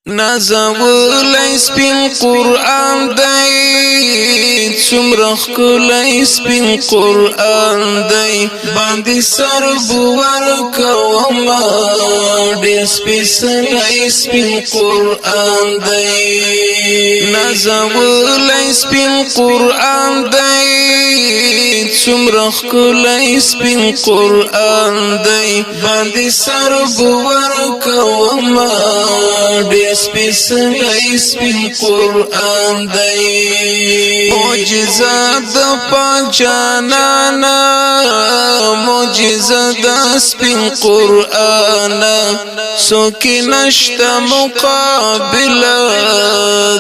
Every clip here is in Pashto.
نازولی سپین قرآن دی څومره ښکلی سپین قرآن دی باندې سر بور کومه ډېر سپېڅلی سپین قرآن دی نازولی سپین قرآن دی څومره ښکلی سپین قرآن دی باندې سر بور کومه ډېر سپېڅلی سپین قرآن دی معجزه د پاک جانانه معجزه د سپین قرآن څوک نشته مقابله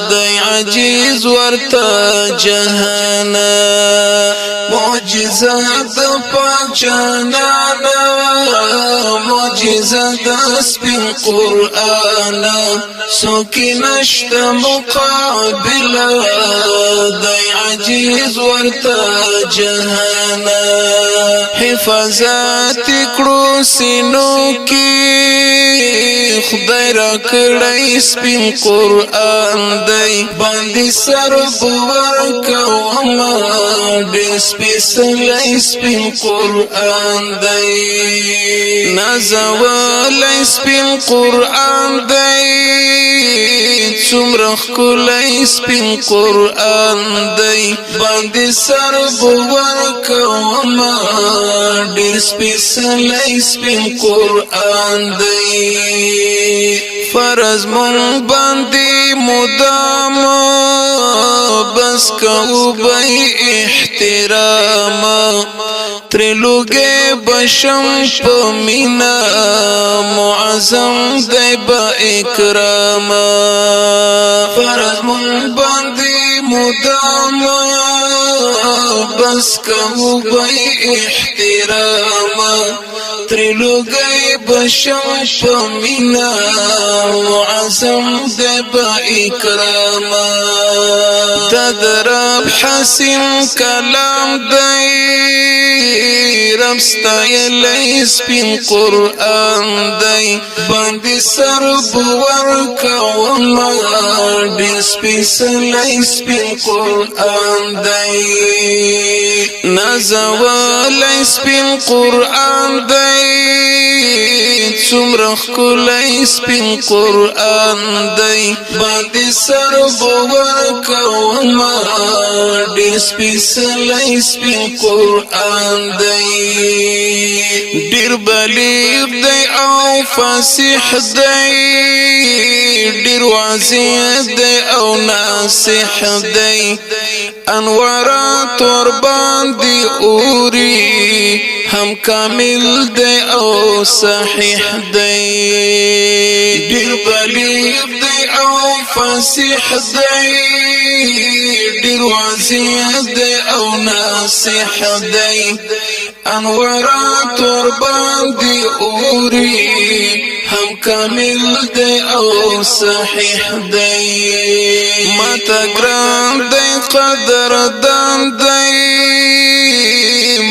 دی عجیز ورته جهانه معجزه د پاک جانانه معجزه د سپین قرآن څوک نشته مقابله دی عجیز ورته جهانه حفاظت کړو سینو کې خدای را کړی سپین قرآن دی باندې سر بور کومه ډېر سپېڅلی سپین قرآن دی نازولی سپین قرآن دی څومره ښکلی سپین قرآن دی باندې سر بور کومه ډېر سپېڅلی سپین قرآن دی فرض مون باندې مدام بس کو به احترام ترلوګه بشم په مینا معظم دی با اکرام فرض مون باندې مدام بس کو به احترام ترلوګي بشم شمینا معظم دی با اکرام تدرب حسین کلام دی رب ستایلی سپین قرآن دی باندې سر بور کومه ډېر سپېڅلی سپین قرآن دی نازولی سپین قرآن دی څومره ښکلی سپین قرآن دی باندې سر بور کومه ډېر سپېڅلی سپین قرآن دی ډېر بلیغ دی او فصیح دی ډېر واضح دی او ناصح دی انوارات ور باندې اوري هم کامل دی او صحیح دی ډېر بلیغ دی او فصیح دی ډېر واضح دی او ناصح دی انوارات ور باندې اوري هم کامل دی او صحیح دی ماته ګران دی قدردان دی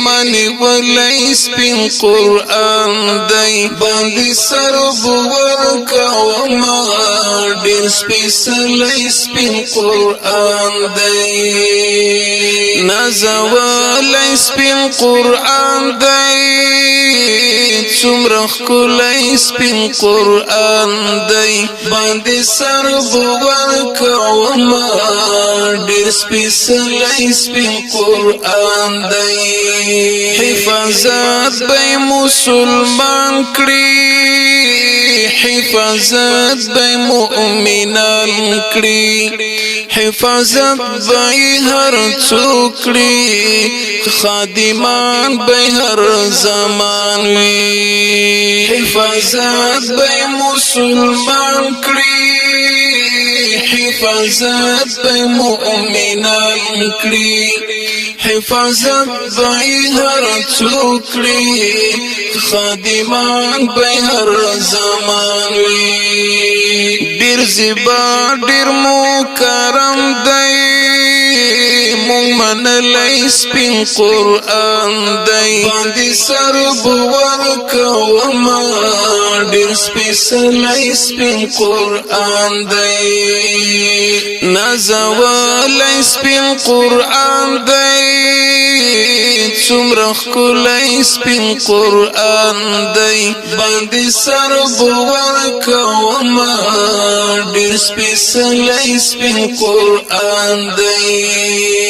مانی ولی سپین قرآن دی باندې سر بور کومه ډېر سپېڅلی سپین قرآن دی نازولی سپین قرآن دی څومره ښکلی سپین قرآن دی باندې سر بور کومه ډېر سپېڅلی سپین قرآن دی حفاظت به مسلمان کړي حفاظت به مؤمنان کړي حفاظت به هر څوک کړي خادمان به هر زمان وي حفاظت به مسلمان کړي حفاظت به مؤمنان کړي حفاظت بای هر څوکړي خادمان بای هر زمان وي ډیر زیبا ډیر مکرم دی مونږ منلی سپین قرآن دی باندې سر ورکوما ډیر سپیڅلی سپین قرآن دی نازولی سپین قرآن دی څومره ښکلی سپین قرآن دی باندې سر ورکوما ډیر سپیڅلی سپین قرآن دی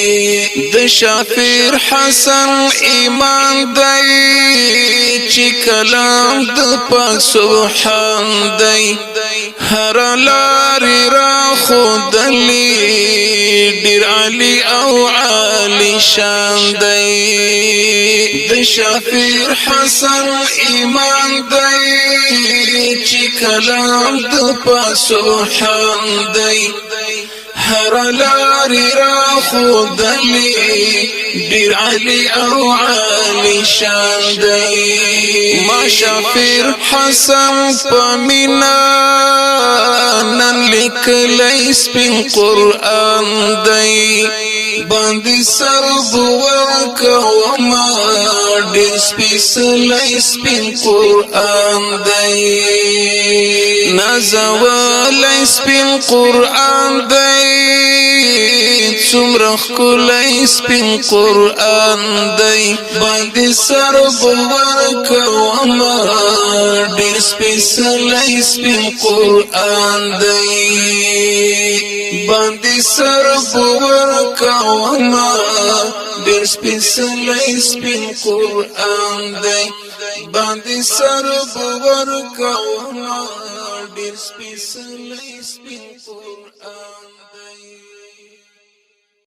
د شافر حسن ایمان دی چې کلام د پاک سبحان دی هر لارې را ښودلې ډېر عالي او عالي شان دی د شافر حسن ایمان دی چې کلام د پاک سبحان دی هر لارې را ښودلې ډېر عالي او عالي شان دی ما شافر حسن په مینا نن لیکلی سپین قرآن دی باندې سر ورکوما ډېر سپیڅلی سپین قرآن دی نازولی سپین قرآن دی څومره ښکلی سپین قرآن دی باندې سر ورکوما ډېر سپیڅلی سپین قرآن دی باندې سر ورکوما ډېر سپیڅلی سپین قرآن دی باندې سر ورکوما ډېر سپیڅلی سپین